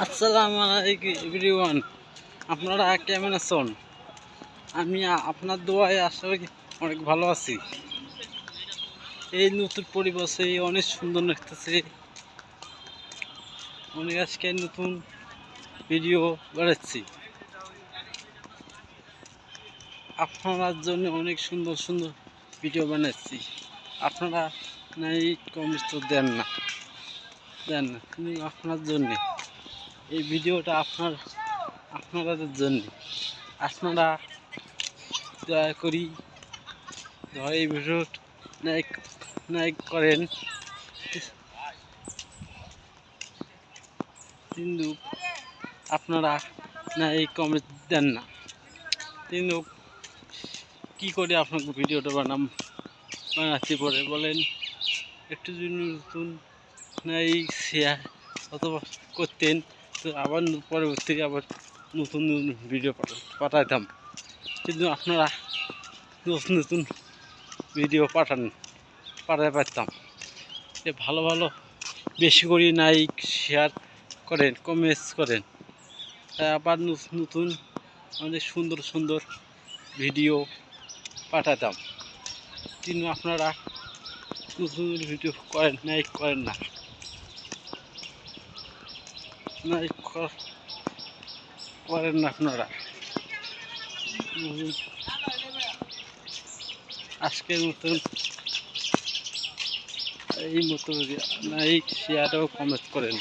আসসালামু আলাইকুম এভরিওয়ান, আপনারা কেমন আছেন? আমি আপনার দোয়ায় আশা করি অনেক ভালো আছি। এই নতুন পরিবেশে অনেক সুন্দর লাগতেছে। অনেক আজকে নতুন ভিডিও বানাচ্ছি আপনার জন্য, অনেক সুন্দর সুন্দর ভিডিও বানাচ্ছি। আপনারা নাই কমেন্ট তো দেন না কিন্তু আপনার জন্যে এই ভিডিওটা আপনাদের জন্য। আপনারা দয়া করি এই ভিডিও লাইক করেন, কিন্তু আপনারা এই কমেন্ট দেন না। কিন্তু কী করে আপনাকে ভিডিওটা বানাচ্ছি পরে বলেন? একটু যদি নতুন এই শেয়ার অথবা করতেন তো আবার পরবর্তী আবার নতুন নতুন ভিডিও পাঠাইতাম। কিন্তু আপনারা নতুন নতুন ভিডিও পাঠাতে পারতাম। ভালো ভালো বেশি করে লাইক শেয়ার করেন, কমেন্টস করেন, তাই আবার নতুন অনেক সুন্দর সুন্দর ভিডিও পাঠাতাম। কিন্তু আপনারা নতুন ভিডিও করেন না, করেন না আপনারা। আজকের মতন এই মতো লাইক শেয়ার ও কমেন্ট করেন।